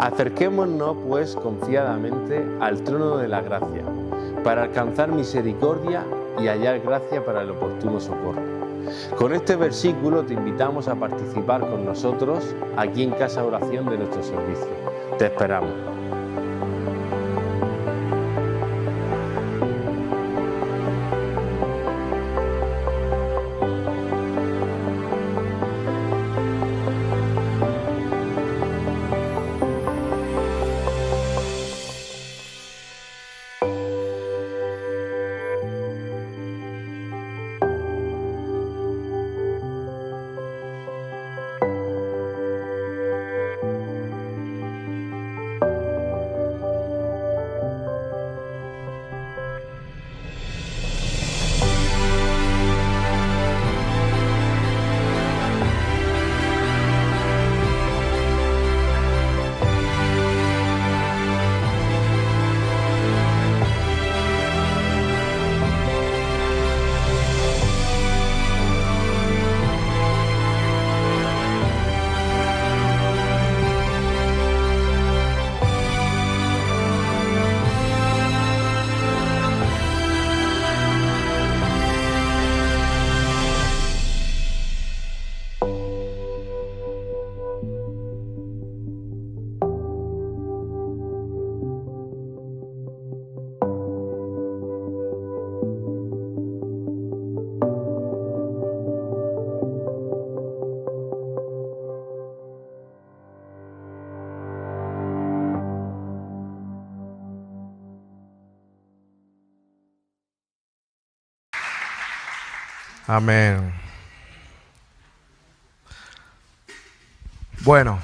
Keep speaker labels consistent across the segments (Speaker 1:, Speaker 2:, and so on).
Speaker 1: Acerquémonos, pues, confiadamente al trono de la gracia, para alcanzar misericordia y hallar gracia para el oportuno socorro. Con este versículo te invitamos a participar con nosotros aquí en Casa Oración de nuestro servicio. Te esperamos.
Speaker 2: Amén. Bueno,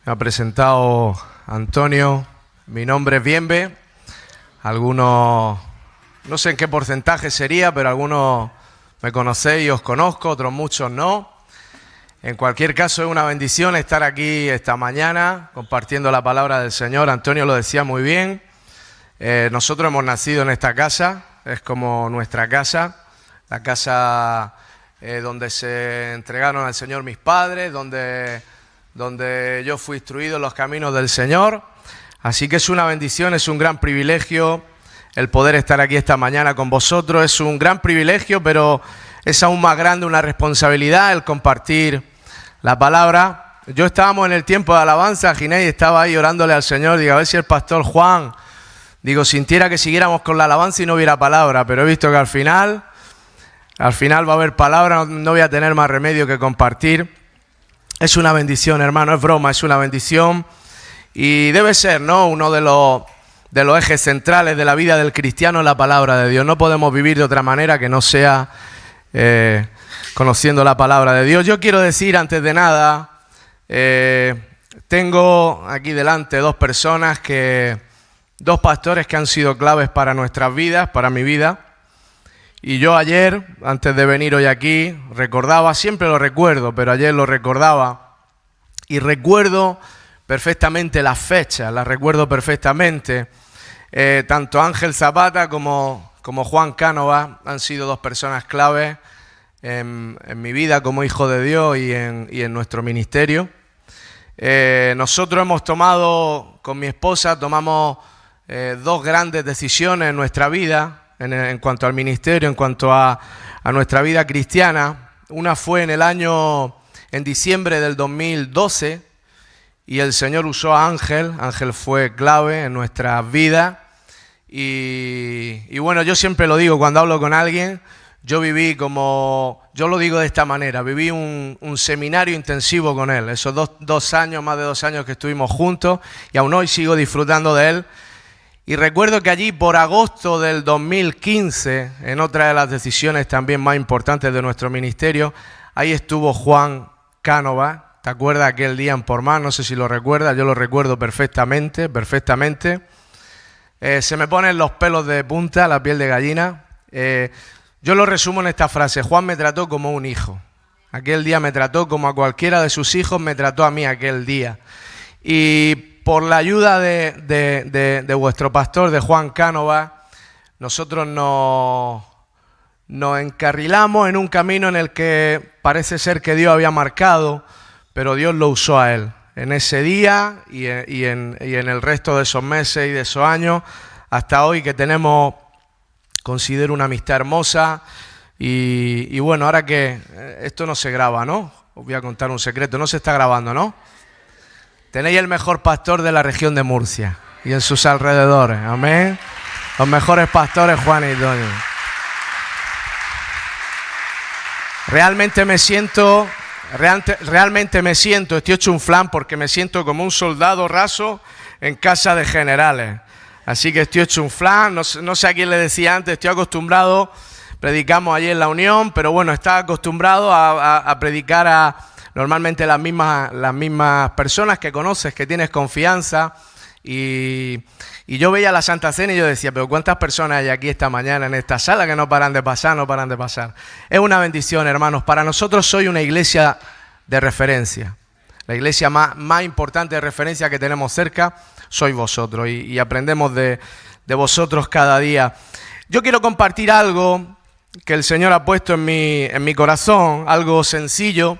Speaker 2: me ha presentado Antonio, mi nombre es Bienve, algunos, no sé en qué porcentaje sería, pero algunos me conocéis y os conozco, otros muchos no. En cualquier caso es una bendición estar aquí esta mañana compartiendo la palabra del Señor. Antonio lo decía muy bien, nosotros hemos nacido en esta casa, es como nuestra casa. La casa donde se entregaron al Señor mis padres, donde yo fui instruido en los caminos del Señor. Así que es una bendición, es un gran privilegio el poder estar aquí esta mañana con vosotros. Es un gran privilegio, pero es aún más grande una responsabilidad el compartir la palabra. Yo estábamos en el tiempo de alabanza, Ginés estaba ahí orándole al Señor. Digo, a ver si el pastor Juan, sintiera que siguiéramos con la alabanza y no hubiera palabra, pero he visto que al final va a haber palabra, no voy a tener más remedio que compartir. Es una bendición, hermano, es broma, es una bendición. Y debe ser, ¿no?, uno de los ejes centrales de la vida del cristiano es la palabra de Dios. No podemos vivir de otra manera que no sea conociendo la palabra de Dios. Yo quiero decir, antes de nada, tengo aquí delante dos pastores que han sido claves para nuestras vidas, para mi vida. Y yo ayer, antes de venir hoy aquí, recordaba, siempre lo recuerdo, pero ayer lo recordaba, y recuerdo perfectamente las fechas, las recuerdo perfectamente. Tanto Ángel Zapata como Juan Cánova han sido dos personas claves en mi vida como hijo de Dios y en nuestro ministerio. Nosotros hemos tomado, con mi esposa, tomamos dos grandes decisiones en nuestra vida, en cuanto al ministerio, en cuanto a nuestra vida cristiana. Una fue en diciembre del 2012, y el Señor usó a Ángel. Ángel fue clave en nuestras vidas. Y bueno, yo siempre lo digo cuando hablo con alguien, yo lo digo de esta manera, viví un seminario intensivo con él, esos más de 2 años que estuvimos juntos, y aún hoy sigo disfrutando de él. Y recuerdo que allí por agosto del 2015, en otra de las decisiones también más importantes de nuestro ministerio, ahí estuvo Juan Cánova. ¿Te acuerdas aquel día en Portmán? No sé si lo recuerdas, yo lo recuerdo perfectamente. Se me ponen los pelos de punta, la piel de gallina. Yo lo resumo en esta frase: Juan me trató como un hijo. Aquel día me trató como a cualquiera de sus hijos me trató a mí aquel día. Y por la ayuda de vuestro pastor, de Juan Cánova, nosotros nos encarrilamos en un camino en el que parece ser que Dios había marcado, pero Dios lo usó a él. en ese día y en el resto de esos meses y de esos años, hasta hoy que tenemos, considero una amistad hermosa. Y bueno, ahora que esto no se graba, ¿no? Os voy a contar un secreto, no se está grabando, ¿no? Tenéis el mejor pastor de la región de Murcia y en sus alrededores, amén. Los mejores pastores, Juan y Doña. Realmente me siento, estoy hecho un flan porque me siento como un soldado raso en casa de generales. Así que estoy hecho un flan, no sé a quién le decía antes, estoy acostumbrado. Predicamos allí en la Unión, pero bueno, está acostumbrado a predicar normalmente las mismas personas que conoces, que tienes confianza. Y yo veía la Santa Cena y yo decía, pero ¿cuántas personas hay aquí esta mañana en esta sala que no paran de pasar? Es una bendición, hermanos. Para nosotros soy una iglesia de referencia. La iglesia más importante de referencia que tenemos cerca sois vosotros y aprendemos de vosotros cada día. Yo quiero compartir algo que el Señor ha puesto en mi corazón, algo sencillo.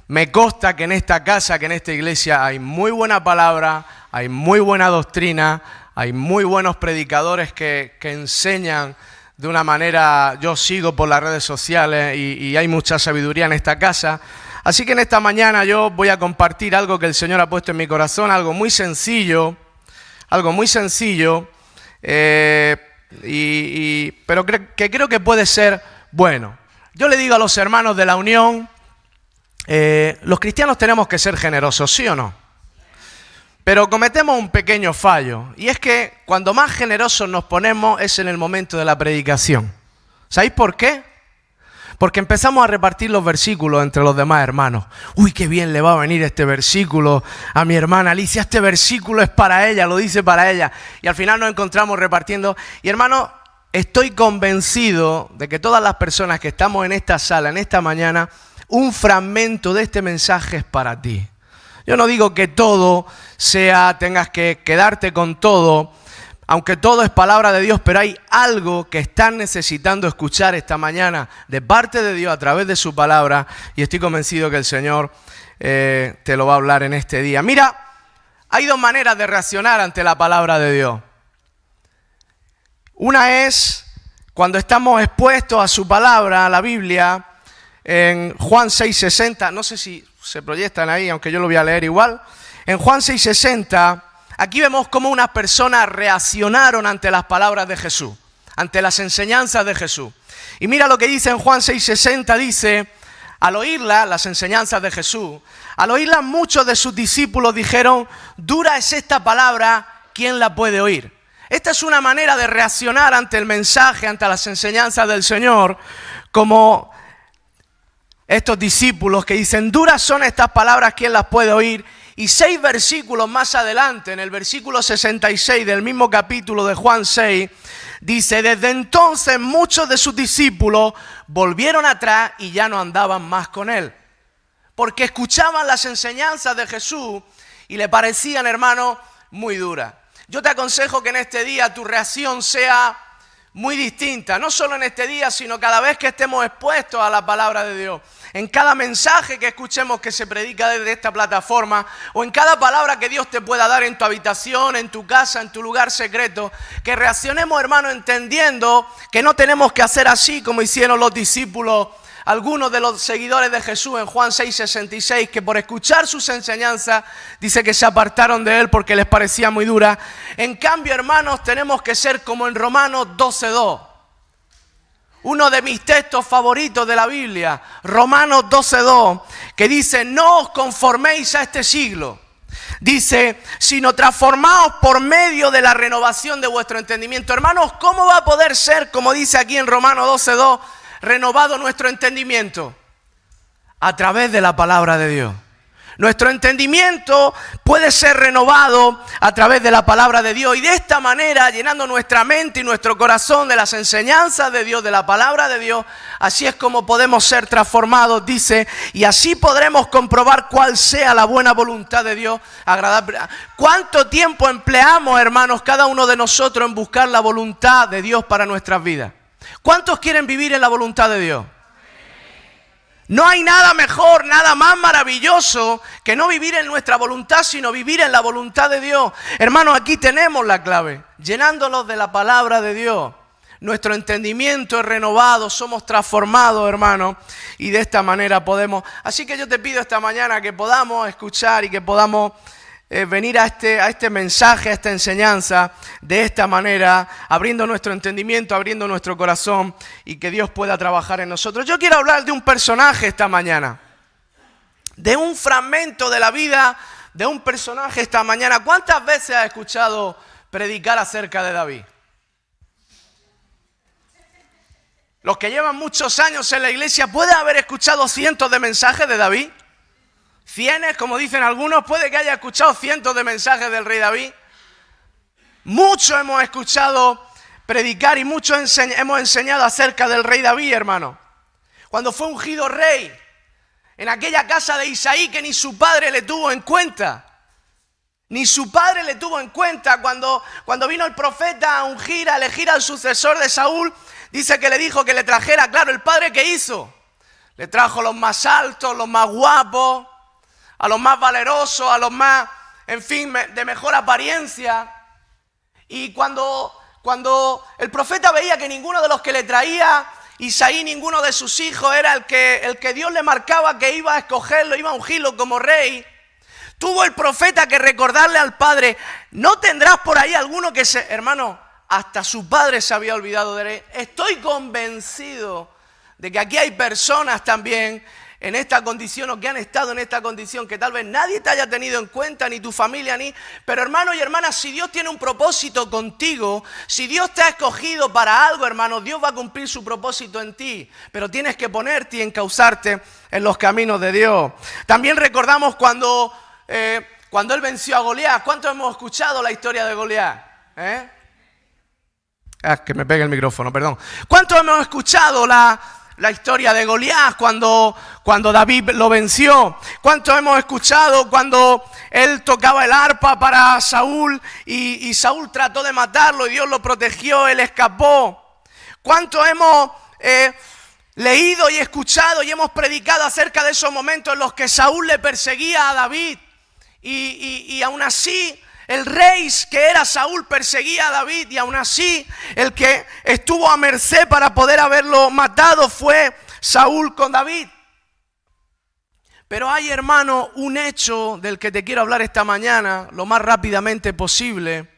Speaker 2: Me consta que en esta casa, que en esta iglesia hay muy buena palabra, hay muy buena doctrina, hay muy buenos predicadores que enseñan de una manera, yo sigo por las redes sociales y hay mucha sabiduría en esta casa. Así que en esta mañana yo voy a compartir algo que el Señor ha puesto en mi corazón, algo muy sencillo, pero creo que puede ser bueno. Yo le digo a los hermanos de la Unión, los cristianos tenemos que ser generosos, ¿sí o no? Pero cometemos un pequeño fallo, y es que cuando más generosos nos ponemos es en el momento de la predicación. ¿Sabéis por qué? Porque empezamos a repartir los versículos entre los demás hermanos. Uy, qué bien le va a venir este versículo a mi hermana Alicia, este versículo es para ella, lo dice para ella. Y al final nos encontramos repartiendo. Y hermano, estoy convencido de que todas las personas que estamos en esta sala, en esta mañana, un fragmento de este mensaje es para ti. Yo no digo que todo tengas que quedarte con todo, aunque todo es palabra de Dios, pero hay algo que están necesitando escuchar esta mañana de parte de Dios a través de su palabra, y estoy convencido que el Señor te lo va a hablar en este día. Mira, hay dos maneras de reaccionar ante la palabra de Dios. Una es cuando estamos expuestos a su palabra, a la Biblia, en Juan 6:60, no sé si se proyectan ahí, aunque yo lo voy a leer igual. En Juan 6:60, aquí vemos cómo unas personas reaccionaron ante las palabras de Jesús, ante las enseñanzas de Jesús. Y mira lo que dice en Juan 6:60, dice, al oírlas, las enseñanzas de Jesús, al oírlas muchos de sus discípulos dijeron, dura es esta palabra, ¿quién la puede oír? Esta es una manera de reaccionar ante el mensaje, ante las enseñanzas del Señor, como estos discípulos que dicen, duras son estas palabras, ¿quién las puede oír? Y 6 versículos más adelante, en el versículo 66 del mismo capítulo de Juan 6, dice, desde entonces muchos de sus discípulos volvieron atrás y ya no andaban más con él. Porque escuchaban las enseñanzas de Jesús y le parecían, hermano, muy duras. Yo te aconsejo que en este día tu reacción sea muy distinta, no solo en este día, sino cada vez que estemos expuestos a la palabra de Dios. En cada mensaje que escuchemos que se predica desde esta plataforma, o en cada palabra que Dios te pueda dar en tu habitación, en tu casa, en tu lugar secreto, que reaccionemos, hermano, entendiendo que no tenemos que hacer así como hicieron los discípulos, algunos de los seguidores de Jesús en Juan 6:66, que por escuchar sus enseñanzas, dice que se apartaron de él porque les parecía muy dura. En cambio, hermanos, tenemos que ser como en Romanos 12:2. Uno de mis textos favoritos de la Biblia, Romanos 12:2, que dice, no os conforméis a este siglo. Dice, sino transformaos por medio de la renovación de vuestro entendimiento. Hermanos, ¿cómo va a poder ser, como dice aquí en Romanos 12:2, renovado nuestro entendimiento? A través de la palabra de Dios. Nuestro entendimiento puede ser renovado a través de la palabra de Dios, y de esta manera, llenando nuestra mente y nuestro corazón de las enseñanzas de Dios, de la palabra de Dios, así es como podemos ser transformados, dice, y así podremos comprobar cuál sea la buena voluntad de Dios, agradable. ¿Cuánto tiempo empleamos, hermanos, cada uno de nosotros en buscar la voluntad de Dios para nuestras vidas? ¿Cuántos quieren vivir en la voluntad de Dios? No hay nada mejor, nada más maravilloso que no vivir en nuestra voluntad, sino vivir en la voluntad de Dios. Hermanos, aquí tenemos la clave, llenándolos de la palabra de Dios. Nuestro entendimiento es renovado, somos transformados, hermanos, y de esta manera podemos. Así que yo te pido esta mañana que podamos escuchar y que podamos venir a este mensaje, a esta enseñanza, de esta manera, abriendo nuestro entendimiento, abriendo nuestro corazón y que Dios pueda trabajar en nosotros. Yo quiero hablar de un personaje esta mañana, de un fragmento de la vida de un personaje esta mañana. ¿Cuántas veces has escuchado predicar acerca de David? Los que llevan muchos años en la iglesia, ¿pueden haber escuchado cientos de mensajes de David? Cienes, como dicen algunos, puede que haya escuchado cientos de mensajes del rey David. Muchos hemos escuchado predicar y muchos hemos enseñado acerca del rey David, hermano. Cuando fue ungido rey, en aquella casa de Isaí que ni su padre le tuvo en cuenta. Ni su padre le tuvo en cuenta cuando vino el profeta a ungir, a elegir al sucesor de Saúl. Dice que le dijo que le trajera, claro, el padre ¿qué hizo? Le trajo los más altos, los más guapos, a los más valerosos, a los más, en fin, de mejor apariencia. Y cuando el profeta veía que ninguno de los que le traía Isaí, ninguno de sus hijos, era el que Dios le marcaba que iba a escogerlo, iba a ungirlo como rey, tuvo el profeta que recordarle al padre, ¿no tendrás por ahí alguno que hermano, hasta su padre se había olvidado de él? Estoy convencido de que aquí hay personas también en esta condición o que han estado en esta condición que tal vez nadie te haya tenido en cuenta, ni tu familia, pero hermanos y hermanas, si Dios tiene un propósito contigo, si Dios te ha escogido para algo, hermano, Dios va a cumplir su propósito en ti, pero tienes que ponerte y encauzarte en los caminos de Dios. También recordamos cuando él venció a Goliat. ¿Cuántos hemos escuchado la historia de Goliat? Que me pegue el micrófono, perdón. ¿Cuántos hemos escuchado la historia de Goliat cuando David lo venció? ¿Cuántos hemos escuchado cuando él tocaba el arpa para Saúl y Saúl trató de matarlo y Dios lo protegió, él escapó? ¿Cuántos hemos leído y escuchado y hemos predicado acerca de esos momentos en los que Saúl le perseguía a David y aún así el rey que era Saúl perseguía a David y aún así el que estuvo a merced para poder haberlo matado fue Saúl con David? Pero hay, hermano, un hecho del que te quiero hablar esta mañana lo más rápidamente posible.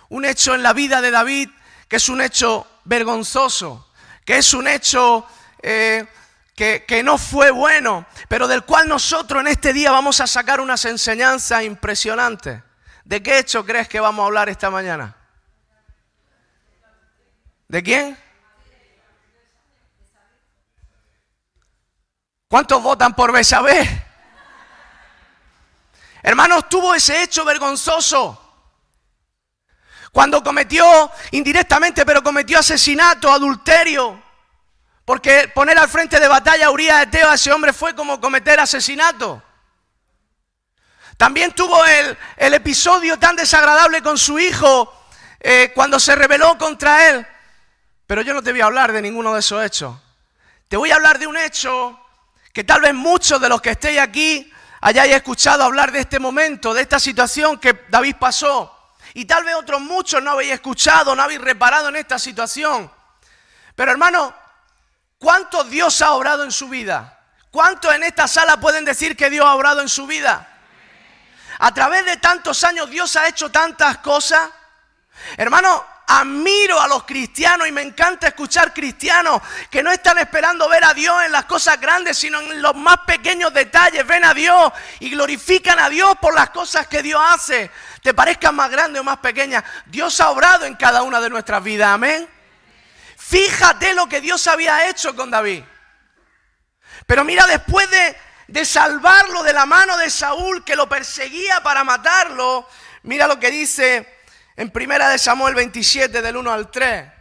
Speaker 2: Un hecho en la vida de David que es un hecho vergonzoso, que es un hecho que no fue bueno, pero del cual nosotros en este día vamos a sacar unas enseñanzas impresionantes. ¿De qué hecho crees que vamos a hablar esta mañana? ¿De quién? ¿Cuántos votan por Betsabé? Hermanos, tuvo ese hecho vergonzoso cuando cometió, indirectamente, pero cometió asesinato, adulterio, porque poner al frente de batalla a Urías Eteo a ese hombre fue como cometer asesinato. También tuvo el episodio tan desagradable con su hijo cuando se rebeló contra él. Pero yo no te voy a hablar de ninguno de esos hechos. Te voy a hablar de un hecho que tal vez muchos de los que estéis aquí hayáis escuchado hablar de este momento, de esta situación que David pasó. Y tal vez otros muchos no habéis escuchado, no habéis reparado en esta situación. Pero hermano, ¿cuánto Dios ha obrado en su vida? ¿Cuántos en esta sala pueden decir que Dios ha obrado en su vida? A través de tantos años Dios ha hecho tantas cosas. Hermano, admiro a los cristianos y me encanta escuchar cristianos que no están esperando ver a Dios en las cosas grandes, sino en los más pequeños detalles. Ven a Dios y glorifican a Dios por las cosas que Dios hace. Te parezcan más grandes o más pequeñas, Dios ha obrado en cada una de nuestras vidas. Amén. Fíjate lo que Dios había hecho con David. Pero mira, después de salvarlo de la mano de Saúl, que lo perseguía para matarlo, mira lo que dice en 1 Samuel 27, del 1 al 3.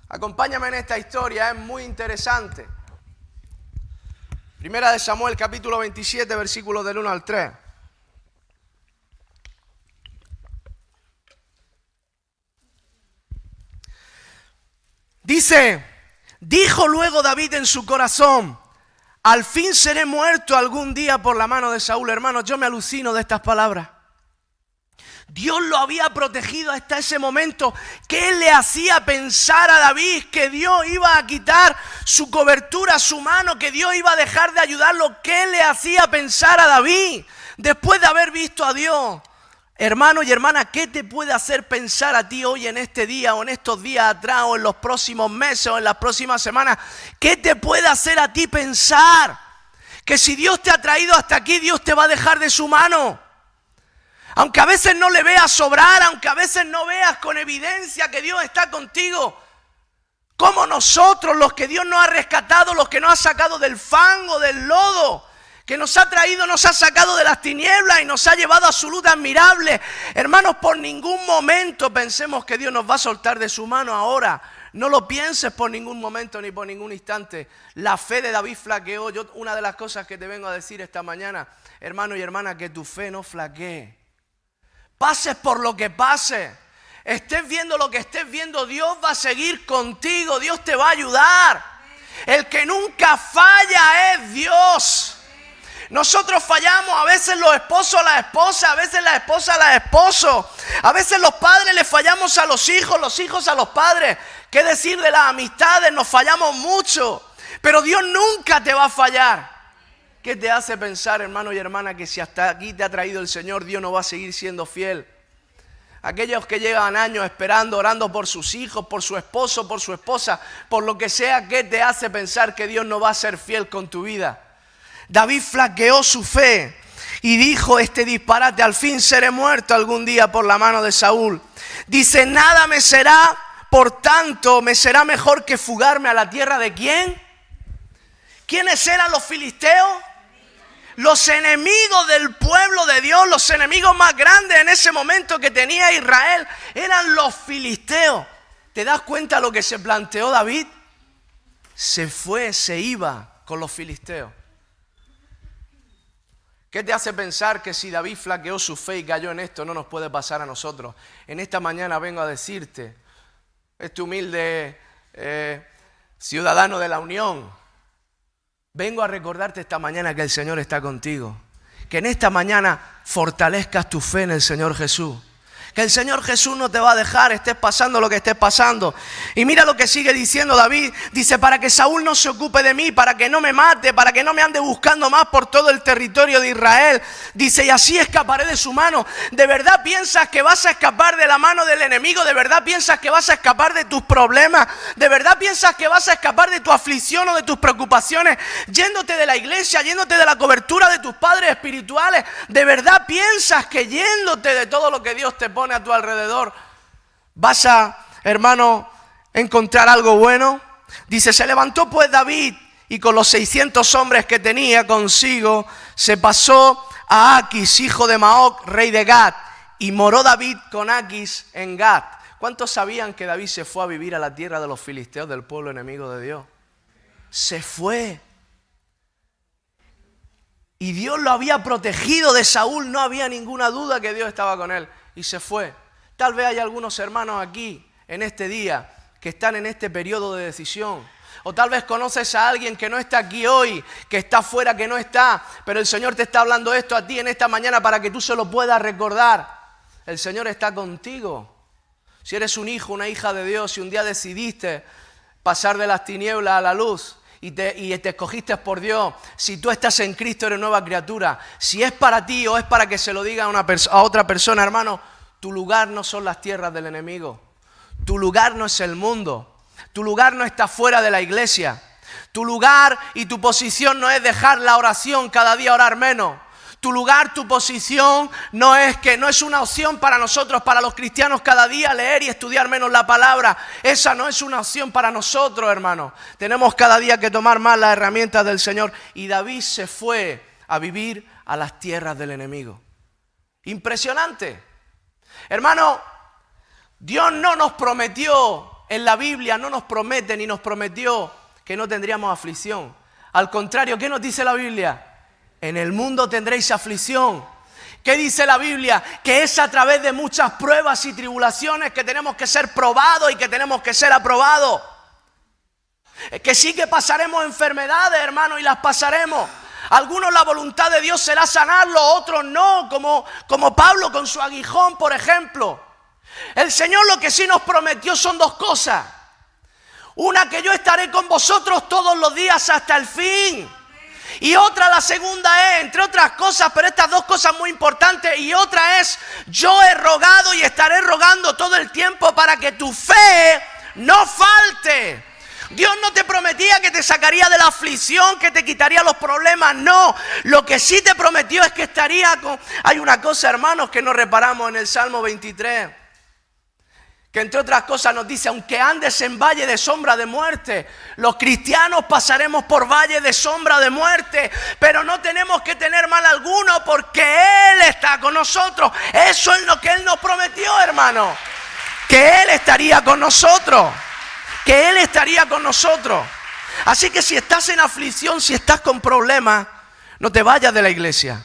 Speaker 2: Acompáñame en esta historia, es muy interesante. 1 Samuel capítulo 27, versículos del 1 al 3. Dice, dijo luego David en su corazón, al fin seré muerto algún día por la mano de Saúl. Hermanos, yo me alucino de estas palabras. Dios lo había protegido hasta ese momento. ¿Qué le hacía pensar a David que Dios iba a quitar su cobertura, su mano, que Dios iba a dejar de ayudarlo? ¿Qué le hacía pensar a David después de haber visto a Dios? Hermano y hermana, ¿qué te puede hacer pensar a ti hoy en este día o en estos días atrás o en los próximos meses o en las próximas semanas? ¿Qué te puede hacer a ti pensar que si Dios te ha traído hasta aquí, Dios te va a dejar de su mano? Aunque a veces no le veas sobrar, aunque a veces no veas con evidencia que Dios está contigo. Como nosotros, los que Dios nos ha rescatado, los que nos ha sacado del fango, del lodo, que nos ha traído, nos ha sacado de las tinieblas y nos ha llevado a su luz admirable. Hermanos, por ningún momento pensemos que Dios nos va a soltar de su mano ahora. No lo pienses por ningún momento ni por ningún instante. La fe de David flaqueó. Una de las cosas que te vengo a decir esta mañana, hermano y hermana, que tu fe no flaquee. Pases por lo que pase, estés viendo lo que estés viendo, Dios va a seguir contigo, Dios te va a ayudar. El que nunca falla es Dios. Nosotros fallamos, a veces los esposos a las esposas, a veces las esposas a los esposos, a veces los padres le fallamos a los hijos a los padres. ¿Qué decir de las amistades? Nos fallamos mucho, pero Dios nunca te va a fallar. ¿Qué te hace pensar, hermano y hermana, que si hasta aquí te ha traído el Señor, Dios no va a seguir siendo fiel? Aquellos que llevan años esperando, orando por sus hijos, por su esposo, por su esposa, por lo que sea, ¿qué te hace pensar que Dios no va a ser fiel con tu vida? David flaqueó su fe y dijo este disparate, al fin seré muerto algún día por la mano de Saúl. Dice, nada me será, por tanto, me será mejor que fugarme a la tierra de ¿quién? ¿Quiénes eran los filisteos? Los enemigos del pueblo de Dios, los enemigos más grandes en ese momento que tenía Israel, eran los filisteos. ¿Te das cuenta lo que se planteó David? Se fue, se iba con los filisteos. ¿Qué te hace pensar que si David flaqueó su fe y cayó en esto, no nos puede pasar a nosotros? En esta mañana vengo a decirte, este humilde ciudadano de la Unión, vengo a recordarte esta mañana que el Señor está contigo. Que en esta mañana fortalezcas tu fe en el Señor Jesús. Que el Señor Jesús no te va a dejar, estés pasando lo que estés pasando. Y mira lo que sigue diciendo David. Dice, para que Saúl no se ocupe de mí, para que no me mate, para que no me ande buscando más por todo el territorio de Israel. Dice, y así escaparé de su mano. ¿De verdad piensas que vas a escapar de la mano del enemigo? ¿De verdad piensas que vas a escapar de tus problemas? ¿De verdad piensas que vas a escapar de tu aflicción o de tus preocupaciones? Yéndote de la iglesia, yéndote de la cobertura de tus padres espirituales. ¿De verdad piensas que yéndote de todo lo que Dios te pone a tu alrededor vas a, hermano, encontrar algo bueno? Dice, se levantó pues David y con los 600 hombres que tenía consigo se pasó a Aquis, hijo de Maoc, rey de Gat, y moró David con Aquis en Gat. ¿Cuántos sabían que David se fue a vivir a la tierra de los filisteos, del pueblo enemigo de Dios? Se fue. Y Dios lo había protegido de Saúl, no había ninguna duda que Dios estaba con él. Y se fue. Tal vez hay algunos hermanos aquí en este día que están en este periodo de decisión. O tal vez conoces a alguien que no está aquí hoy, que está afuera, que no está. Pero el Señor te está hablando esto a ti en esta mañana para que tú se lo puedas recordar. El Señor está contigo. Si eres un hijo, una hija de Dios, si un día decidiste pasar de las tinieblas a la luz y te escogiste por Dios, si tú estás en Cristo eres nueva criatura. Si es para ti o es para que se lo diga a otra persona, hermano, tu lugar no son las tierras del enemigo. Tu lugar no es el mundo. Tu lugar no está fuera de la iglesia. Tu lugar y tu posición no es dejar la oración cada día, orar menos. Tu lugar, tu posición no es una opción para nosotros, para los cristianos, cada día leer y estudiar menos la palabra. Esa no es una opción para nosotros, hermanos. Tenemos cada día que tomar más las herramientas del Señor. Y David se fue a vivir a las tierras del enemigo. Impresionante. Hermano, Dios no nos prometió en la Biblia, no nos promete ni nos prometió que no tendríamos aflicción. Al contrario, ¿qué nos dice la Biblia? En el mundo tendréis aflicción. ¿Qué dice la Biblia? Que es a través de muchas pruebas y tribulaciones que tenemos que ser probados y que tenemos que ser aprobados. Que sí que pasaremos enfermedades, hermano, y las pasaremos. Algunos la voluntad de Dios será sanarlo, otros no, como Pablo con su aguijón, por ejemplo. El Señor lo que sí nos prometió son dos cosas. Una, que yo estaré con vosotros todos los días hasta el fin. Y otra, la segunda es, entre otras cosas, pero estas dos cosas muy importantes, y otra es, yo he rogado y estaré rogando todo el tiempo para que tu fe no falte. Dios no te prometía que te sacaría de la aflicción, que te quitaría los problemas, no. Lo que sí te prometió es que estaría con... Hay una cosa, hermanos, que nos reparamos en el Salmo 23, que entre otras cosas nos dice, aunque andes en valle de sombra de muerte, los cristianos pasaremos por valle de sombra de muerte, pero no tenemos que tener mal alguno porque Él está con nosotros. Eso es lo que Él nos prometió, hermano, que Él estaría con nosotros. Que Él estaría con nosotros. Así que si estás en aflicción, si estás con problemas, no te vayas de la iglesia.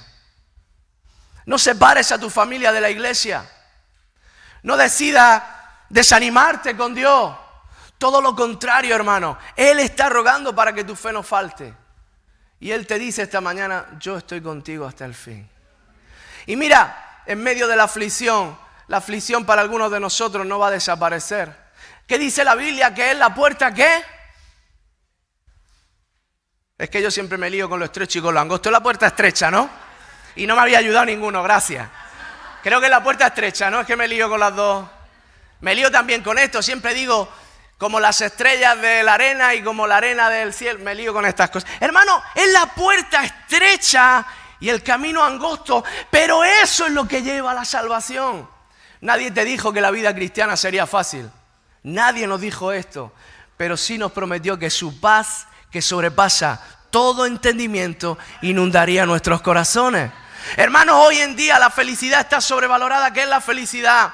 Speaker 2: No separes a tu familia de la iglesia. No decidas desanimarte con Dios. Todo lo contrario, hermano. Él está rogando para que tu fe no falte. Y Él te dice esta mañana, yo estoy contigo hasta el fin. Y mira, en medio de la aflicción para algunos de nosotros no va a desaparecer. ¿Qué dice la Biblia? ¿Que es la puerta qué? Es que yo siempre me lío con lo estrecho y con lo angosto. Es la puerta estrecha, ¿no? Y no me había ayudado ninguno, gracias. Creo que es la puerta estrecha, ¿no? Es que me lío con las dos. Me lío también con esto. Siempre digo, como las estrellas de la arena y como la arena del cielo. Me lío con estas cosas. Hermano, es la puerta estrecha y el camino angosto. Pero eso es lo que lleva a la salvación. Nadie te dijo que la vida cristiana sería fácil. Nadie nos dijo esto, pero sí nos prometió que su paz, que sobrepasa todo entendimiento, inundaría nuestros corazones. Hermanos, hoy en día la felicidad está sobrevalorada. ¿Qué es la felicidad?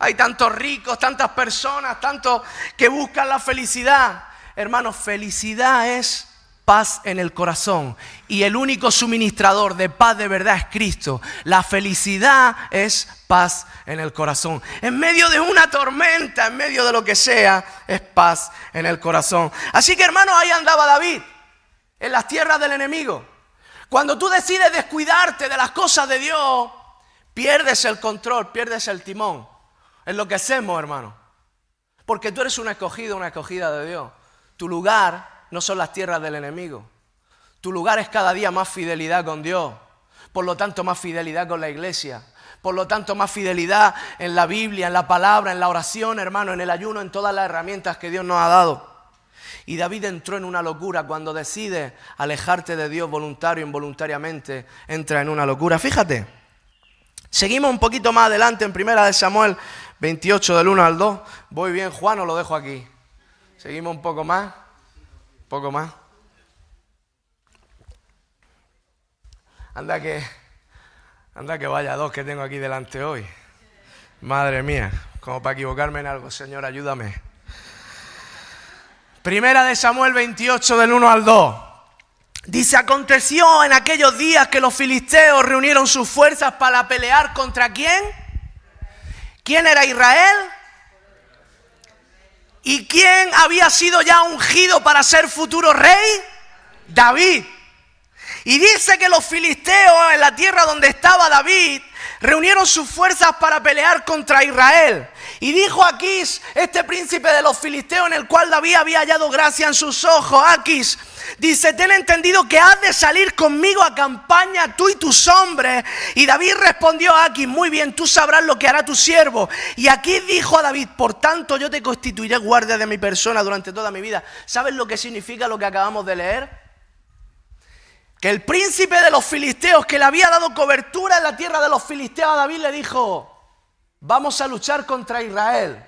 Speaker 2: Hay tantos ricos, tantas personas, tantos que buscan la felicidad. Hermanos, felicidad es paz en el corazón. Y el único suministrador de paz de verdad es Cristo. La felicidad es paz en el corazón. En medio de una tormenta, en medio de lo que sea, es paz en el corazón. Así que, hermanos, ahí andaba David, en las tierras del enemigo. Cuando tú decides descuidarte de las cosas de Dios, pierdes el control, pierdes el timón. Enloquecemos, hermano. Porque tú eres un escogido, una escogida de Dios. Tu lugar no son las tierras del enemigo. Tu lugar es cada día más fidelidad con Dios. Por lo tanto, más fidelidad con la iglesia. Por lo tanto, más fidelidad en la Biblia, en la palabra, en la oración, hermano, en el ayuno, en todas las herramientas que Dios nos ha dado. Y David entró en una locura. Cuando decide alejarte de Dios voluntario o involuntariamente, entra en una locura. Fíjate, seguimos un poquito más adelante en 1 Samuel 28 del 1 al 2. Voy bien, Juan, o lo dejo aquí. Seguimos un poco más. Un poco más. Anda que vaya dos que tengo aquí delante hoy. Madre mía, como para equivocarme en algo. Señor, ayúdame. 1 Samuel 28 del 1 al 2. Dice, aconteció en aquellos días que los filisteos reunieron sus fuerzas para pelear contra ¿quién? ¿Quién era Israel? ¿Y quién había sido ya ungido para ser futuro rey? David. Y dice que los filisteos en la tierra donde estaba David reunieron sus fuerzas para pelear contra Israel. Y dijo Aquís, este príncipe de los filisteos en el cual David había hallado gracia en sus ojos, Aquís, dice, ten entendido que has de salir conmigo a campaña tú y tus hombres. Y David respondió a Aquís, muy bien, tú sabrás lo que hará tu siervo. Y Aquís dijo a David, por tanto yo te constituiré guardia de mi persona durante toda mi vida. ¿Sabes lo que significa lo que acabamos de leer? Que el príncipe de los filisteos que le había dado cobertura en la tierra de los filisteos a David le dijo, vamos a luchar contra Israel.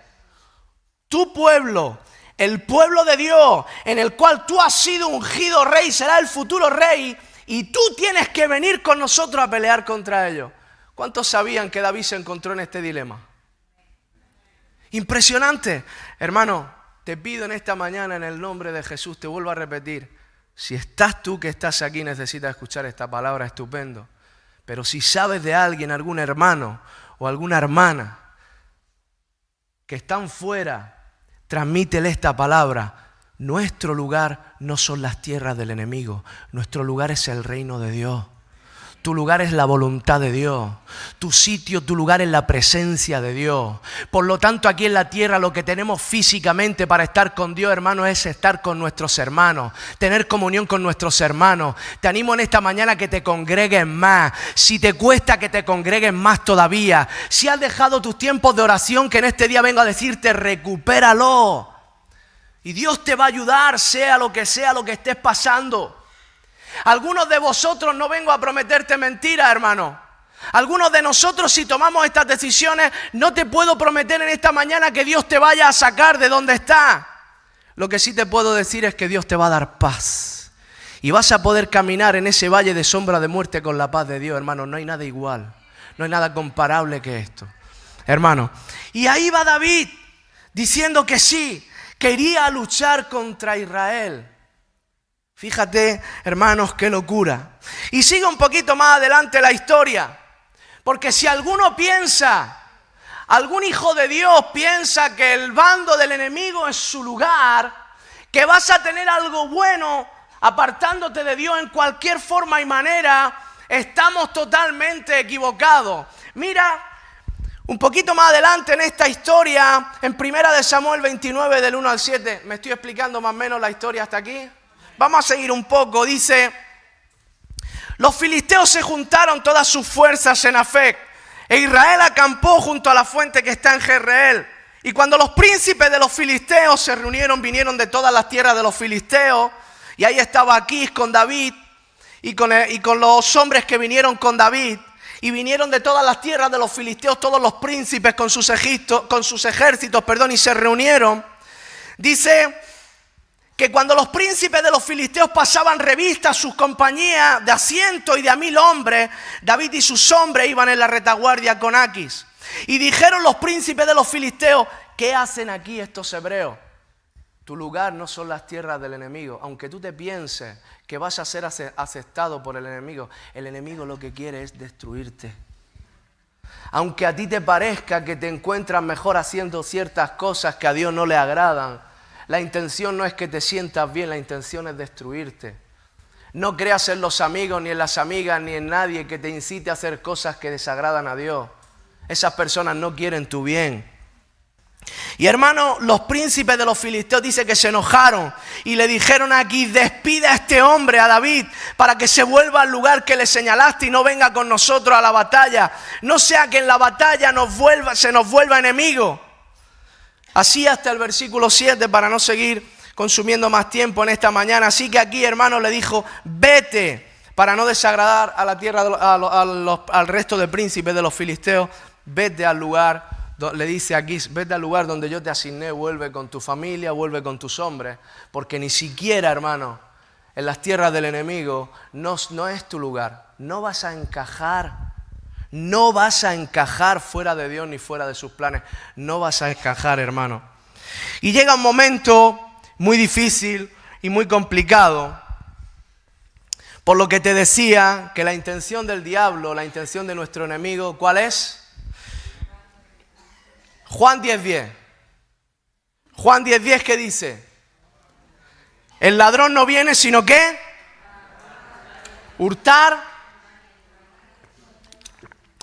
Speaker 2: Tu pueblo, el pueblo de Dios, en el cual tú has sido ungido rey, será el futuro rey, y tú tienes que venir con nosotros a pelear contra ellos. ¿Cuántos sabían que David se encontró en este dilema? Impresionante. Hermano, te pido en esta mañana en el nombre de Jesús, te vuelvo a repetir, si estás tú que estás aquí necesitas escuchar esta palabra, estupendo. Pero si sabes de alguien, algún hermano o alguna hermana que están fuera, transmítele esta palabra. nuestro lugar no son las tierras del enemigo. Nuestro lugar es el reino de Dios. Tu lugar es la voluntad de Dios. Tu sitio, tu lugar es la presencia de Dios. Por lo tanto, aquí en la tierra lo que tenemos físicamente para estar con Dios, hermano, es estar con nuestros hermanos, tener comunión con nuestros hermanos. Te animo en esta mañana a que te congregues más. Si te cuesta, que te congregues más todavía. Si has dejado tus tiempos de oración, que en este día vengo a decirte, recupéralo. Y Dios te va a ayudar, sea lo que estés pasando. Algunos de vosotros, no vengo a prometerte mentiras, hermano. Algunos de nosotros, si tomamos estas decisiones, no te puedo prometer en esta mañana que Dios te vaya a sacar de donde está. Lo que sí te puedo decir es que Dios te va a dar paz. Y vas a poder caminar en ese valle de sombra de muerte con la paz de Dios, hermano. No hay nada igual, no hay nada comparable que esto, hermano. Y ahí va David diciendo que sí, que iría a luchar contra Israel. Fíjate, hermanos, qué locura. Y sigue un poquito más adelante la historia. Porque si alguno piensa, algún hijo de Dios piensa que el bando del enemigo es su lugar, que vas a tener algo bueno apartándote de Dios en cualquier forma y manera, estamos totalmente equivocados. Mira, un poquito más adelante en esta historia, en 1 Samuel 29 del 1 al 7, me estoy explicando más o menos la historia hasta aquí. Vamos a seguir un poco. Dice: los filisteos se juntaron todas sus fuerzas en Afec, e Israel acampó junto a la fuente que está en Jezreel. Y cuando los príncipes de los filisteos se reunieron, vinieron de todas las tierras de los filisteos, y ahí estaba Aquís con David, y con los hombres que vinieron con David, y vinieron de todas las tierras de los filisteos, todos los príncipes con sus ejércitos, y se reunieron. Dice que cuando los príncipes de los filisteos pasaban revista a sus compañías de a 100 y de a 1000 hombres, David y sus hombres iban en la retaguardia con Aquís. Y dijeron los príncipes de los filisteos: ¿qué hacen aquí estos hebreos? Tu lugar no son las tierras del enemigo. Aunque tú te pienses que vas a ser aceptado por el enemigo lo que quiere es destruirte. Aunque a ti te parezca que te encuentras mejor haciendo ciertas cosas que a Dios no le agradan, la intención no es que te sientas bien, la intención es destruirte. No creas en los amigos, ni en las amigas, ni en nadie que te incite a hacer cosas que desagradan a Dios. Esas personas no quieren tu bien. Y hermano, los príncipes de los filisteos dice que se enojaron y le dijeron aquí: despide a este hombre, a David, para que se vuelva al lugar que le señalaste y no venga con nosotros a la batalla. No sea que en la batalla se nos vuelva enemigo. Así hasta el versículo 7, para no seguir consumiendo más tiempo en esta mañana. Así que aquí, hermano, le dijo: vete, para no desagradar a la tierra, al resto de príncipes de los filisteos. Vete al lugar, le dice aquí: vete al lugar donde yo te asigné, vuelve con tu familia, vuelve con tus hombres. Porque ni siquiera, hermano, en las tierras del enemigo no es tu lugar. No vas a encajar. No vas a encajar fuera de Dios ni fuera de sus planes. No vas a encajar, hermano. Y llega un momento muy difícil y muy complicado. Por lo que te decía que la intención del diablo, la intención de nuestro enemigo, ¿cuál es? Juan 10:10. Juan 10:10, ¿qué dice? El ladrón no viene sino ¿qué? Hurtar,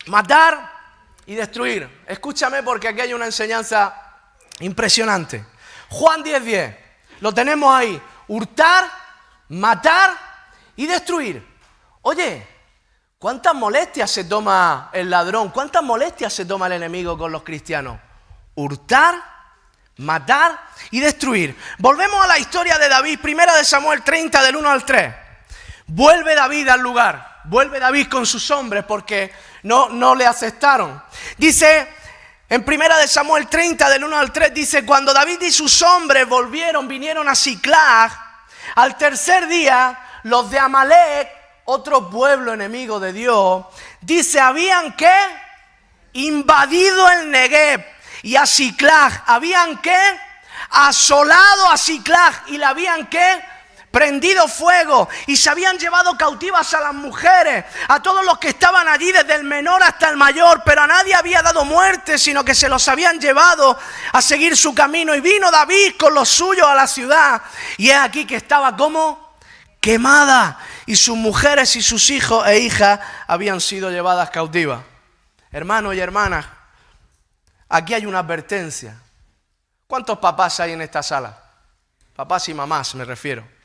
Speaker 2: matar y destruir. Escúchame, porque aquí hay una enseñanza impresionante. Juan 10:10, lo tenemos ahí: hurtar, matar y destruir. Oye, ¿cuántas molestias se toma el ladrón? ¿Cuántas molestias se toma el enemigo con los cristianos? Hurtar, matar y destruir. Volvemos a la historia de David, 1 Samuel 30 del 1 al 3. Vuelve David al lugar, vuelve David con sus hombres porque no le aceptaron. Dice en 1 Samuel 30 del 1 al 3, dice: cuando David y sus hombres vinieron a Siclag, al tercer día, los de Amalec, otro pueblo enemigo de Dios, dice, habían ¿qué? Invadido el Negev y a Siclag, habían ¿qué? Asolado a Siclag y la habían ¿qué? prendido fuego y se habían llevado cautivas a las mujeres, a todos los que estaban allí, desde el menor hasta el mayor, pero a nadie había dado muerte, sino que se los habían llevado a seguir su camino. Y vino David con los suyos a la ciudad, y es aquí que estaba como quemada, y sus mujeres y sus hijos e hijas habían sido llevadas cautivas. Hermanos y hermanas, aquí hay una advertencia. ¿Cuántos papás hay en esta sala? Papás y mamás me refiero.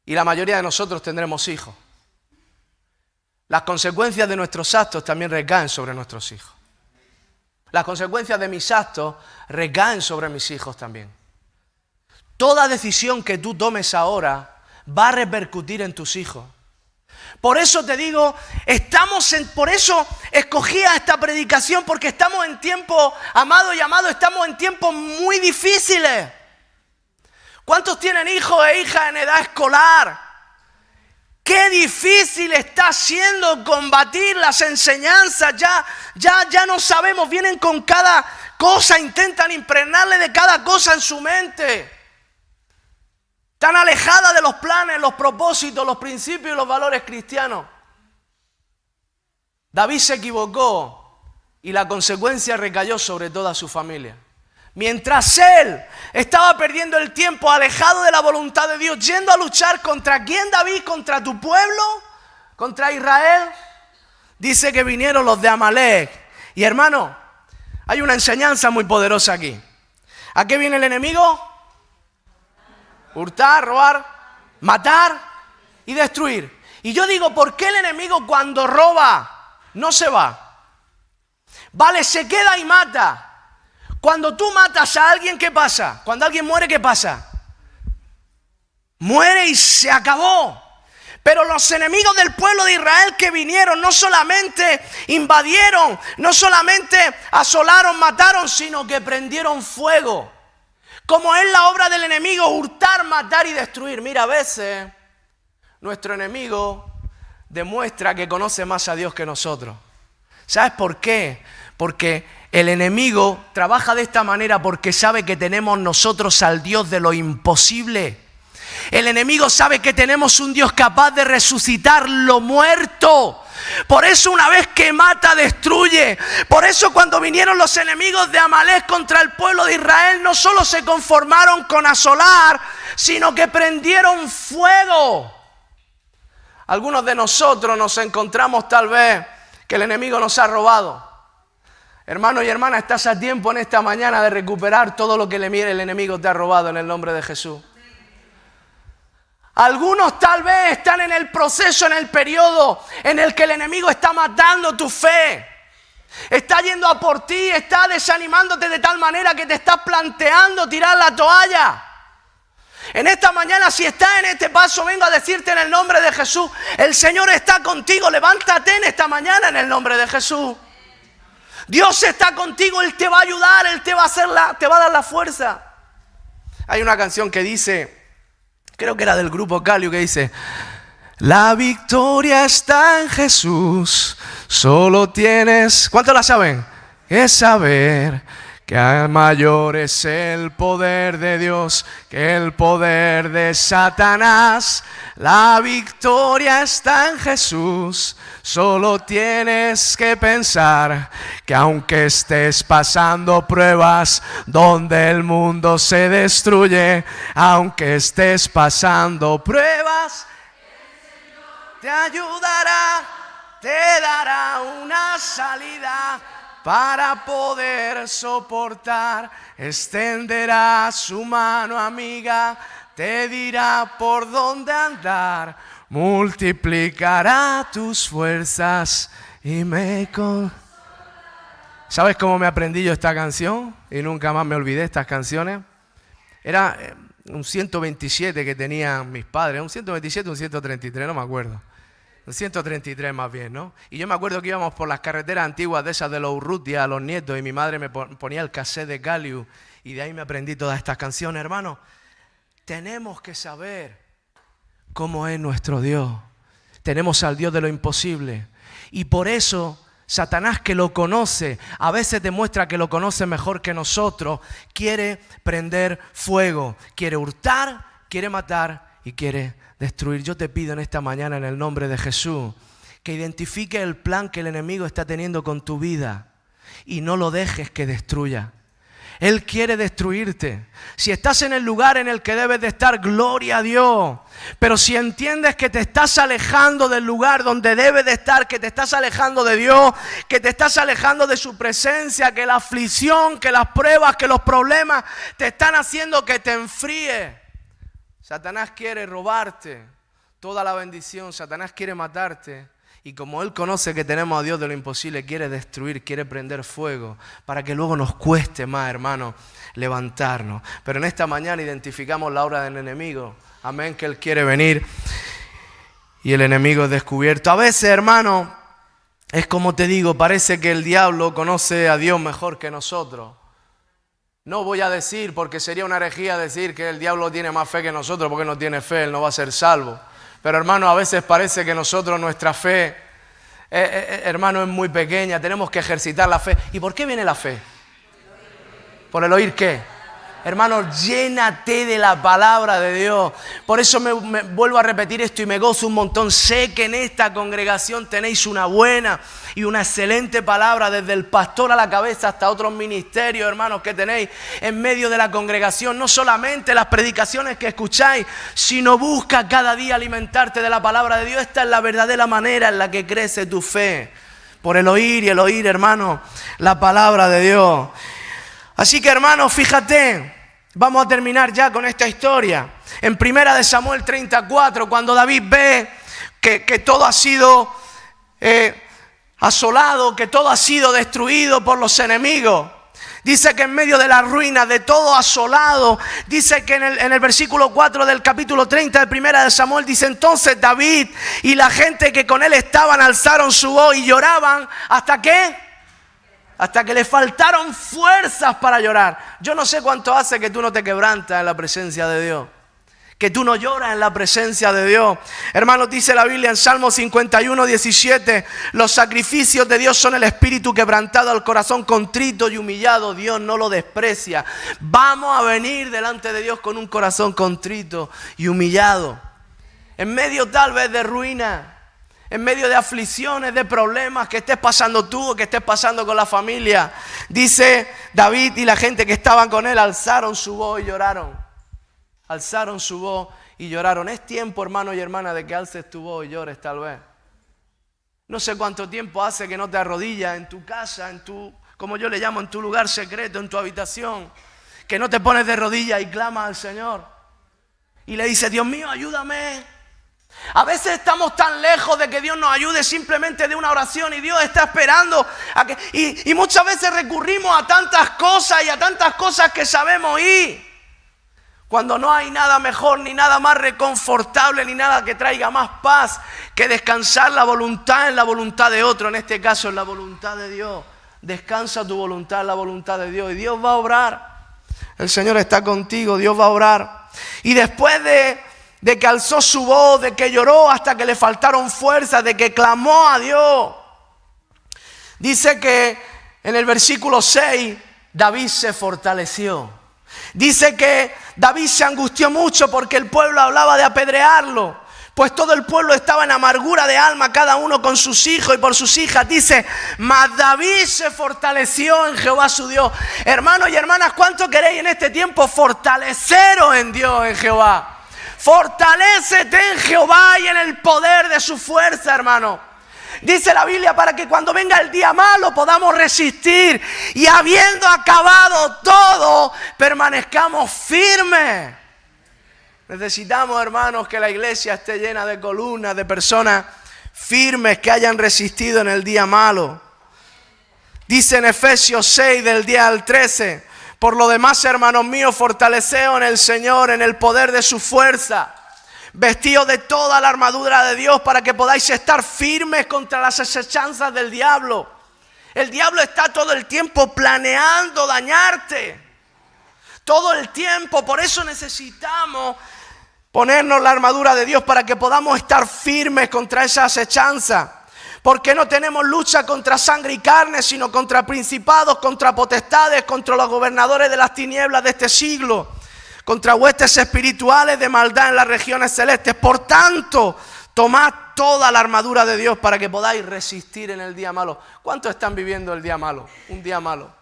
Speaker 2: Y la mayoría de nosotros tendremos hijos. Las consecuencias de nuestros actos también recaen sobre nuestros hijos. Las consecuencias de mis actos recaen sobre mis hijos también. Toda decisión que tú tomes ahora va a repercutir en tus hijos. Por eso te digo, por eso escogía esta predicación, porque estamos en tiempos, amado y amado, estamos en tiempos muy difíciles. ¿Cuántos tienen hijos e hijas en edad escolar? Qué difícil está siendo combatir las enseñanzas. Ya no sabemos, vienen con cada cosa, intentan impregnarle de cada cosa en su mente. Tan alejada de los planes, los propósitos, los principios y los valores cristianos. David se equivocó y la consecuencia recayó sobre toda su familia. Mientras él estaba perdiendo el tiempo, alejado de la voluntad de Dios, yendo a luchar ¿contra quién, David? ¿Contra tu pueblo? ¿Contra Israel? Dice que vinieron los de Amalek. Y hermano, hay una enseñanza muy poderosa aquí. ¿A qué viene el enemigo? Hurtar, robar, matar y destruir. Y yo digo, ¿por qué el enemigo cuando roba no se va? Vale, se queda y mata. Cuando tú matas a alguien, ¿qué pasa? Cuando alguien muere, ¿qué pasa? Muere y se acabó. Pero los enemigos del pueblo de Israel que vinieron no solamente invadieron, no solamente asolaron, mataron, sino que prendieron fuego. Como es la obra del enemigo, hurtar, matar y destruir. Mira, a veces nuestro enemigo demuestra que conoce más a Dios que nosotros. ¿Sabes por qué? Porque el enemigo trabaja de esta manera porque sabe que tenemos nosotros al Dios de lo imposible. El enemigo sabe que tenemos un Dios capaz de resucitar lo muerto. Por eso una vez que mata, destruye. Por eso cuando vinieron los enemigos de Amalek contra el pueblo de Israel, no solo se conformaron con asolar, sino que prendieron fuego. Algunos de nosotros nos encontramos tal vez que el enemigo nos ha robado. Hermano y hermana, estás a tiempo en esta mañana de recuperar todo lo que el enemigo te ha robado en el nombre de Jesús. Algunos tal vez están en el proceso, en el periodo en el que el enemigo está matando tu fe. Está yendo a por ti, está desanimándote de tal manera que te estás planteando tirar la toalla. En esta mañana, si estás en este paso, vengo a decirte en el nombre de Jesús, el Señor está contigo. Levántate en esta mañana en el nombre de Jesús. Dios está contigo, Él te va a ayudar, Él te va a dar la fuerza. Hay una canción que dice, creo que era del grupo Calio, que dice: la victoria está en Jesús, solo tienes, ¿cuántos la saben? Que saber que mayor es el poder de Dios que el poder de Satanás. La victoria está en Jesús, solo tienes que pensar que aunque estés pasando pruebas donde el mundo se destruye, aunque estés pasando pruebas, el Señor te ayudará, te dará una salida para poder soportar. Extenderá su mano amiga, te dirá por dónde andar, multiplicará tus fuerzas y me ¿Sabes cómo me aprendí yo esta canción? Y nunca más me olvidé estas canciones. Era un 127 que tenían mis padres, un 127, un 133, no me acuerdo. Un 133 más bien, ¿no? Y yo me acuerdo que íbamos por las carreteras antiguas de esas de los Urrutia a los nietos, y mi madre me ponía el cassette de Galiu, y de ahí me aprendí todas estas canciones. Hermano, tenemos que saber cómo es nuestro Dios. Tenemos al Dios de lo imposible. Y por eso Satanás, que lo conoce, a veces demuestra que lo conoce mejor que nosotros, quiere prender fuego, quiere hurtar, quiere matar y quiere destruir. Yo te pido en esta mañana, en el nombre de Jesús, que identifique el plan que el enemigo está teniendo con tu vida y no lo dejes que destruya. Él quiere destruirte. Si estás en el lugar en el que debes de estar, gloria a Dios. Pero si entiendes que te estás alejando del lugar donde debes de estar, que te estás alejando de Dios, que te estás alejando de su presencia, que la aflicción, que las pruebas, que los problemas te están haciendo que te enfríes. Satanás quiere robarte toda la bendición. Satanás quiere matarte. Y como Él conoce que tenemos a Dios de lo imposible, quiere destruir, quiere prender fuego, para que luego nos cueste más, hermano, levantarnos. Pero en esta mañana identificamos la obra del enemigo. Amén, que Él quiere venir y el enemigo es descubierto. A veces, hermano, es como te digo, parece que el diablo conoce a Dios mejor que nosotros. No voy a decir, porque sería una herejía decir que el diablo tiene más fe que nosotros, porque no tiene fe, él no va a ser salvo. Pero hermano, a veces parece que nosotros, nuestra fe, hermano, es muy pequeña. Tenemos que ejercitar la fe. ¿Y por qué viene la fe? ¿Por el oír qué? Hermano, llénate de la palabra de Dios. Por eso me vuelvo a repetir esto y me gozo un montón. Sé que en esta congregación tenéis una buena y una excelente palabra, desde el pastor a la cabeza hasta otros ministerios, hermanos, que tenéis en medio de la congregación. No solamente las predicaciones que escucháis, sino busca cada día alimentarte de la palabra de Dios. Esta es la verdadera manera en la que crece tu fe. Por el oír, y el oír, hermano, la palabra de Dios. Así que, hermanos, fíjate, vamos a terminar ya con esta historia. En 1 Samuel 34, cuando David ve que todo ha sido asolado, que todo ha sido destruido por los enemigos, dice que en medio de la ruina, de todo asolado, dice que en el versículo 4 del capítulo 30 de 1 Samuel, dice: entonces David y la gente que con él estaban alzaron su voz y lloraban. ¿Hasta qué? Hasta que le faltaron fuerzas para llorar. Yo no sé cuánto hace que tú no te quebrantas en la presencia de Dios, que tú no lloras en la presencia de Dios. Hermanos, dice la Biblia en Salmo 51, 17, los sacrificios de Dios son el espíritu quebrantado, al corazón contrito y humillado Dios no lo desprecia. Vamos a venir delante de Dios con un corazón contrito y humillado. En medio tal vez de ruina, en medio de aflicciones, de problemas que estés pasando tú o que estés pasando con la familia, dice David y la gente que estaban con él alzaron su voz y lloraron. Alzaron su voz y lloraron. Es tiempo, hermano y hermana, de que alces tu voz y llores tal vez. No sé cuánto tiempo hace que no te arrodillas en tu casa, en tu, como yo le llamo, en tu lugar secreto, en tu habitación, que no te pones de rodillas y clamas al Señor y le dices: Dios mío, ayúdame. A veces estamos tan lejos de que Dios nos ayude simplemente de una oración, y Dios está esperando a que, y muchas veces recurrimos a tantas cosas y a tantas cosas que sabemos ir, cuando no hay nada mejor, ni nada más reconfortable, ni nada que traiga más paz que descansar la voluntad en la voluntad de otro, en este caso en la voluntad de Dios. Descansa tu voluntad en la voluntad de Dios y Dios va a obrar. El Señor está contigo, Dios va a obrar. Y después de que alzó su voz, de que lloró hasta que le faltaron fuerzas, de que clamó a Dios, dice que en el versículo 6 David se fortaleció. Dice que David se angustió mucho porque el pueblo hablaba de apedrearlo, pues todo el pueblo estaba en amargura de alma, cada uno con sus hijos y por sus hijas. Dice: mas David se fortaleció en Jehová su Dios. Hermanos y hermanas, ¿cuánto queréis en este tiempo fortaleceros en Dios, en Jehová? Fortalécete en Jehová y en el poder de su fuerza, hermano. Dice la Biblia, para que cuando venga el día malo podamos resistir, y habiendo acabado todo, permanezcamos firmes. Necesitamos, hermanos, que la iglesia esté llena de columnas, de personas firmes que hayan resistido en el día malo. Dice en Efesios 6, del 10 al 13: por lo demás, hermanos míos, fortaleceos en el Señor, en el poder de su fuerza. Vestíos de toda la armadura de Dios para que podáis estar firmes contra las acechanzas del diablo. El diablo está todo el tiempo planeando dañarte. Todo el tiempo. Por eso necesitamos ponernos la armadura de Dios para que podamos estar firmes contra esa acechanza. Porque no tenemos lucha contra sangre y carne, sino contra principados, contra potestades, contra los gobernadores de las tinieblas de este siglo, contra huestes espirituales de maldad en las regiones celestes. Por tanto, tomad toda la armadura de Dios para que podáis resistir en el día malo. ¿Cuántos están viviendo el día malo? Un día malo.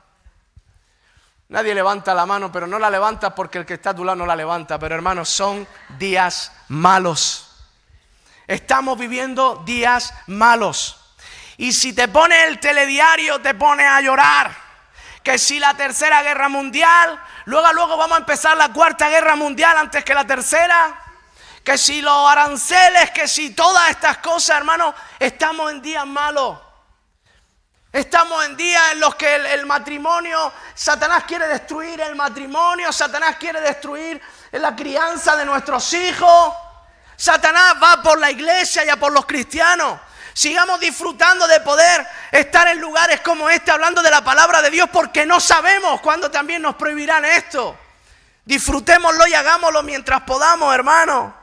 Speaker 2: Nadie levanta la mano, pero no la levanta porque el que está a tu lado no la levanta. Pero hermanos, son días malos. Estamos viviendo días malos. Y si te pone el telediario, te pone a llorar. Que si la tercera guerra mundial, luego vamos a empezar la cuarta guerra mundial antes que la tercera. Que si los aranceles, que si todas estas cosas, hermanos, estamos en días malos. Estamos en días en los que el matrimonio, Satanás quiere destruir el matrimonio, Satanás quiere destruir la crianza de nuestros hijos. Satanás va por la iglesia y a por los cristianos. Sigamos disfrutando de poder estar en lugares como este hablando de la palabra de Dios, porque no sabemos cuándo también nos prohibirán esto. Disfrutémoslo y hagámoslo mientras podamos, hermano.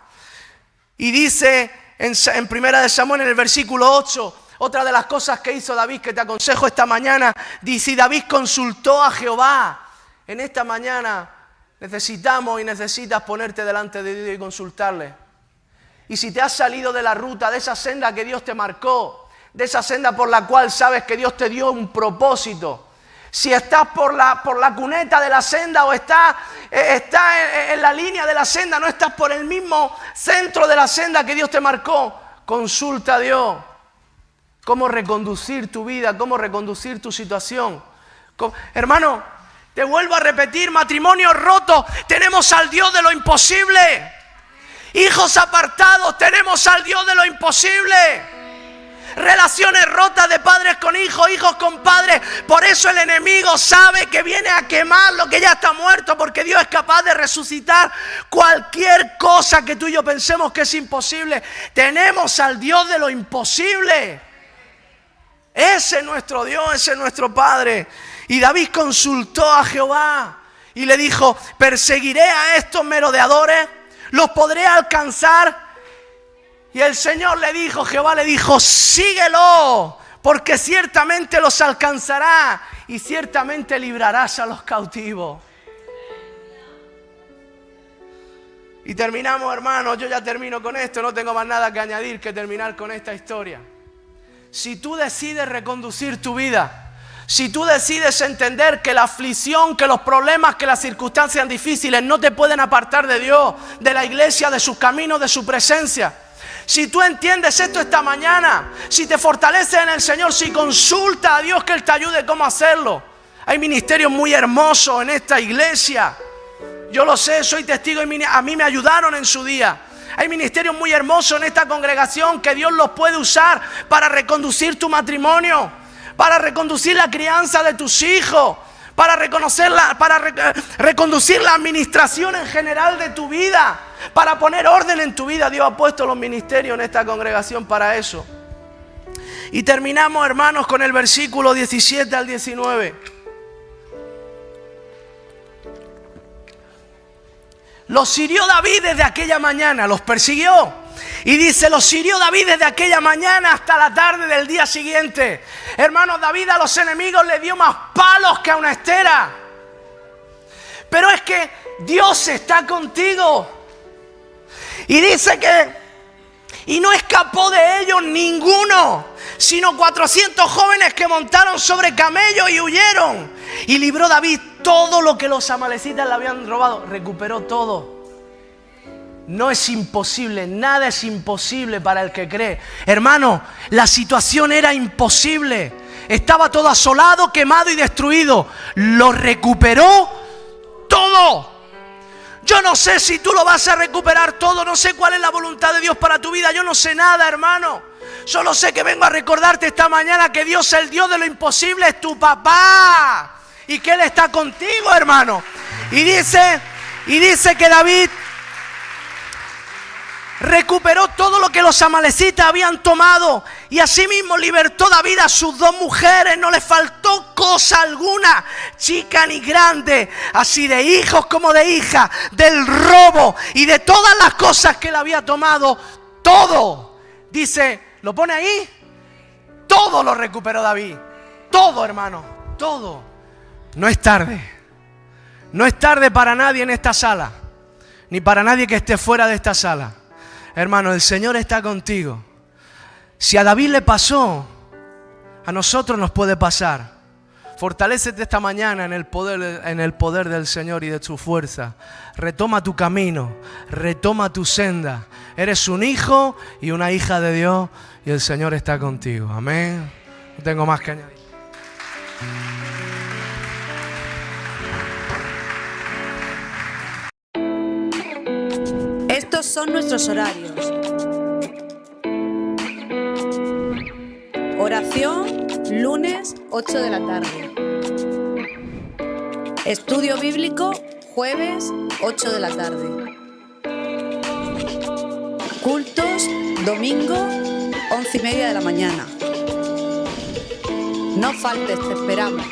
Speaker 2: Y dice en Primera de Samuel, en el versículo 8, otra de las cosas que hizo David, que te aconsejo esta mañana, dice: y David consultó a Jehová. En esta mañana necesitas ponerte delante de Dios y consultarle. Y si te has salido de la ruta, de esa senda que Dios te marcó, de esa senda por la cual sabes que Dios te dio un propósito, si estás por la cuneta de la senda o estás en la línea de la senda, no estás por el mismo centro de la senda que Dios te marcó, consulta a Dios. Cómo reconducir tu vida, cómo reconducir tu situación. Hermano, te vuelvo a repetir, matrimonios rotos, tenemos al Dios de lo imposible. Hijos apartados, tenemos al Dios de lo imposible. Relaciones rotas de padres con hijos, hijos con padres. Por eso el enemigo sabe que viene a quemar lo que ya está muerto, porque Dios es capaz de resucitar cualquier cosa que tú y yo pensemos que es imposible. Tenemos al Dios de lo imposible. Ese es nuestro Dios, ese es nuestro Padre. Y David consultó a Jehová y le dijo: ¿perseguiré a estos merodeadores? ¿Los podré alcanzar? Y el Señor le dijo, Jehová le dijo: síguelo, porque ciertamente los alcanzará y ciertamente librarás a los cautivos. Y terminamos, hermanos, yo ya termino con esto, no tengo más nada que añadir que terminar con esta historia. Si tú decides reconducir tu vida, si tú decides entender que la aflicción, que los problemas, que las circunstancias difíciles no te pueden apartar de Dios, de la iglesia, de sus caminos, de su presencia. Si tú entiendes esto esta mañana, si te fortaleces en el Señor, si consulta a Dios que Él te ayude cómo hacerlo. Hay ministerios muy hermosos en esta iglesia. Yo lo sé, soy testigo y a mí me ayudaron en su día. Hay ministerios muy hermosos en esta congregación que Dios los puede usar para reconducir tu matrimonio, para reconducir la crianza de tus hijos, para reconducir la administración en general de tu vida, para poner orden en tu vida. Dios ha puesto los ministerios en esta congregación para eso. Y terminamos, hermanos, con el versículo 17 al 19. Los hirió David desde aquella mañana, los persiguió. Y dice, los hirió David desde aquella mañana hasta la tarde del día siguiente. Hermanos, David a los enemigos le dio más palos que a una estera. Pero es que Dios está contigo. Y dice que, y no escapó de ellos ninguno, sino 400 jóvenes que montaron sobre camellos y huyeron. Y libró David todo lo que los amalecitas le habían robado. Recuperó todo. No es imposible, nada es imposible para el que cree. Hermano, la situación era imposible. Estaba todo asolado, quemado y destruido. Lo recuperó todo. Yo no sé si tú lo vas a recuperar todo. No sé cuál es la voluntad de Dios para tu vida. Yo no sé nada, hermano. Solo sé que vengo a recordarte esta mañana que Dios, el Dios de lo imposible, es tu papá. Y que Él está contigo, hermano. Y dice que David recuperó todo lo que los amalecitas habían tomado. Y asimismo libertó David a sus 2 mujeres. No le faltó cosa alguna, chica ni grande, así de hijos como de hijas, del robo y de todas las cosas que él había tomado. Todo. Dice, ¿lo pone ahí? Todo lo recuperó David. Todo, hermano, todo. No es tarde. No es tarde para nadie en esta sala, ni para nadie que esté fuera de esta sala. Hermano, el Señor está contigo. Si a David le pasó, a nosotros nos puede pasar. Fortalécete esta mañana en el poder del Señor y de su fuerza. Retoma tu camino, retoma tu senda. Eres un hijo y una hija de Dios y el Señor está contigo. Amén. No tengo más que añadir.
Speaker 3: Estos son nuestros horarios. Oración, lunes, 8 de la tarde. Estudio bíblico, jueves, 8 de la tarde. Cultos, domingo, 11:30 de la mañana. No faltes, te esperamos.